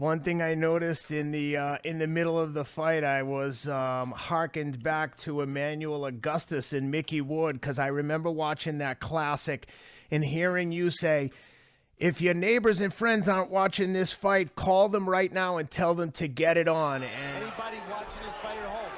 One thing I noticed in the middle of the fight, I was hearkened back to Emmanuel Augustus and Mickey Ward because I remember watching that classic and hearing you say, "If your neighbors and friends aren't watching this fight, call them right now and tell them to get it on." And anybody watching this fight at home,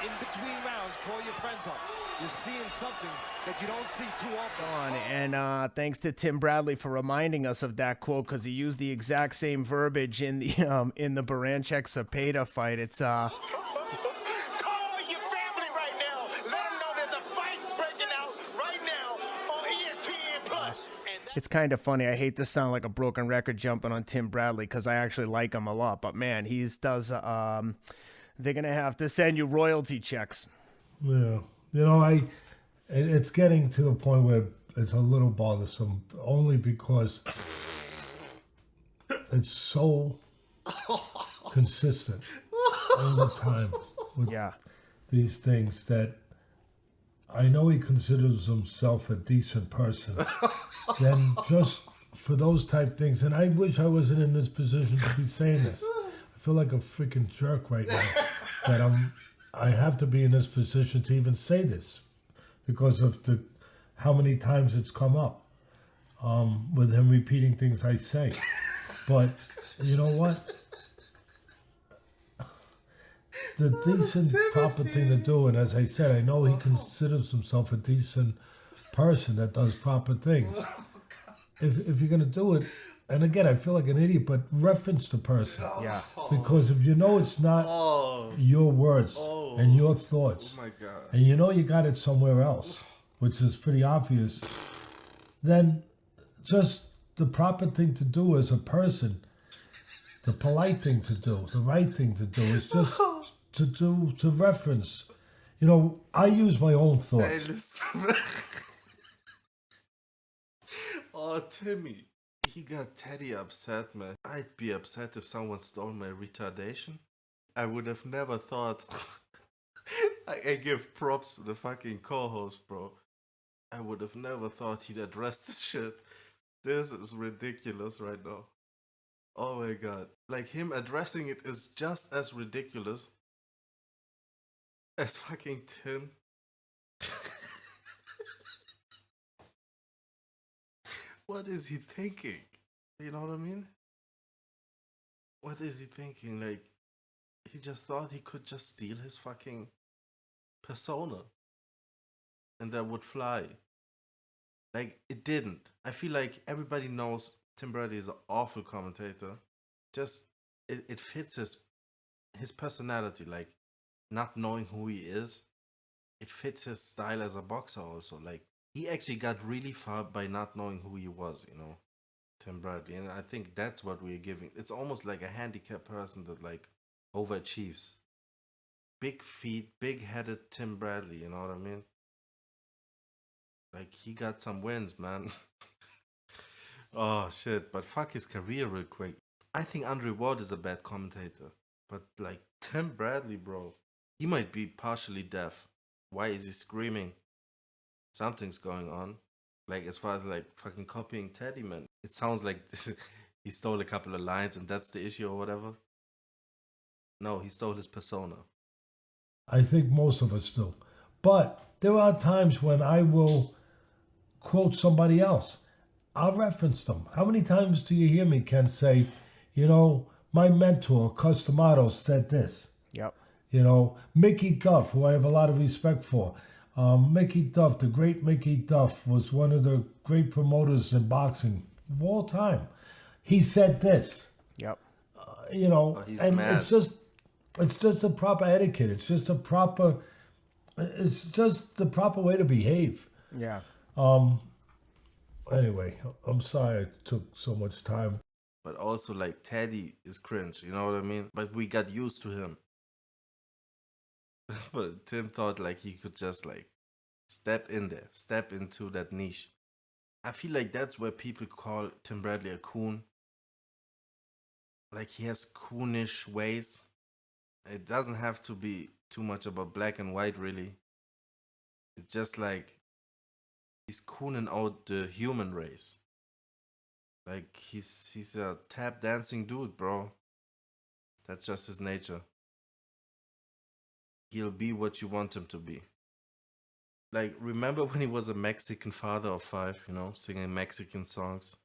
in between rounds, call your friends up. You're seeing something that you don't see too often. And thanks to Tim Bradley for reminding us of that quote because he used the exact same verbiage in the Baranchek Cepeda fight. It's Call your family right now. Let them know there's a fight breaking out right now on ESPN Plus. it's kind of funny. I hate to sound like a broken record jumping on Tim Bradley because I actually like him a lot. But man, they're gonna have to send you royalty checks. Yeah, it's getting to the point where it's a little bothersome, only because it's so consistent all the time with these things that I know he considers himself a decent person. Then just for those type things, and I wish I wasn't in this position to be saying this. I feel like a freaking jerk right now that I have to be in this position to even say this because of how many times it's come up with him repeating things I say. But you know what? The decent, proper thing to do, and as I said, I know he considers himself a decent person that does proper things. If you're going to do it, and again, I feel like an idiot, but reference the person. Yeah. Because if you know it's not your words and your thoughts, Oh my God. and you know you got it somewhere else, which is pretty obvious, then just the proper thing to do as a person, the polite thing to do, the right thing to do is just to reference. I use my own thoughts. Hey, listen. Oh, Timmy. He got Teddy upset, man. I'd be upset if someone stole my retardation. I would have never thought. I give props to the fucking co-host, bro. I would have never thought he'd address this shit. This is ridiculous right now. Oh my God. Like, him addressing it is just as ridiculous as fucking Tim. What is he thinking? You know what I mean? What is he thinking? Like, he just thought he could just steal his fucking persona. And that would fly. Like, it didn't. I feel like everybody knows Tim Bradley is an awful commentator. Just, it fits his personality. Like, not knowing who he is. It fits his style as a boxer also. Like, he actually got really far by not knowing who he was, Tim Bradley. And I think that's what we're giving. It's almost like a handicapped person that, like, overachieves. Big feet, big-headed Tim Bradley, you know what I mean? Like, he got some wins, man. Oh, shit. But fuck his career real quick. I think Andre Ward is a bad commentator. But, like, Tim Bradley, bro, he might be partially deaf. Why is he screaming? Something's going on. Like, as far as, like, fucking copying Teddy, man. It sounds like he stole a couple of lines and that's the issue or whatever. No, he stole his persona. I think most of us do. But there are times when I will quote somebody else. I'll reference them. How many times do you hear me, Ken, say, my mentor, Customato, said this? Yep. Mickey Duff, who I have a lot of respect for. Mickey Duff, the great Mickey Duff, was one of the great promoters in boxing of all time. He said this. Yep. He's and mad. it's just a proper etiquette. It's just the proper way to behave. Yeah. Anyway, I'm sorry I took so much time. But also, like, Teddy is cringe, you know what I mean? But we got used to him. But Tim thought, like, he could just, like, step into that niche. I feel like that's where people call Tim Bradley a coon. Like, he has coonish ways. It doesn't have to be too much about black and white, really. It's just like he's cooning out the human race. Like he's a tap dancing dude, bro. That's just his nature. He'll be what you want him to be. Like, remember when he was a Mexican father of five, singing Mexican songs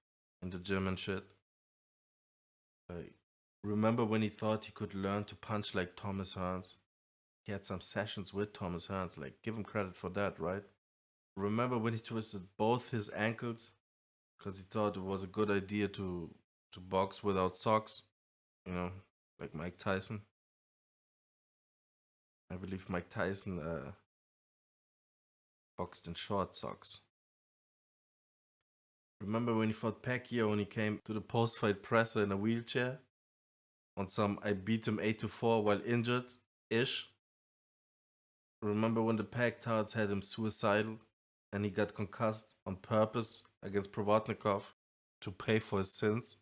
in the gym and shit? Like, remember when he thought he could learn to punch like Thomas Hearns? He had some sessions with Thomas Hearns. Like, give him credit for that, right? Remember when he twisted both his ankles because he thought it was a good idea to box without socks? Like Mike Tyson. I believe Mike Tyson boxed in short socks. Remember when he fought Pacquiao and he came to the post-fight presser in a wheelchair? On some I beat him 8-4 while injured-ish? Remember when the Pac-Tards had him suicidal and he got concussed on purpose against Provodnikov to pay for his sins?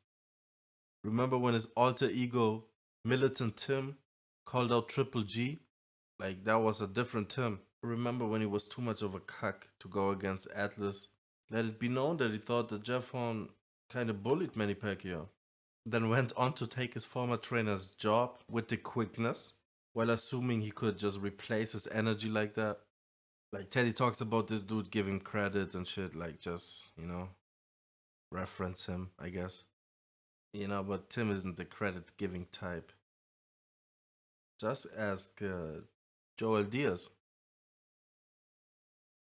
Remember when his alter ego, Militant Tim, called out Triple G? Like, that was a different Tim. Remember when he was too much of a cuck to go against Atlas? Let it be known that he thought that Jeff Horn kind of bullied Manny Pacquiao. Then went on to take his former trainer's job with the quickness, while assuming he could just replace his energy like that. Like, Teddy talks about this dude giving credit and shit, like, just, reference him, I guess. But Tim isn't the credit giving type. Just ask Joel Diaz.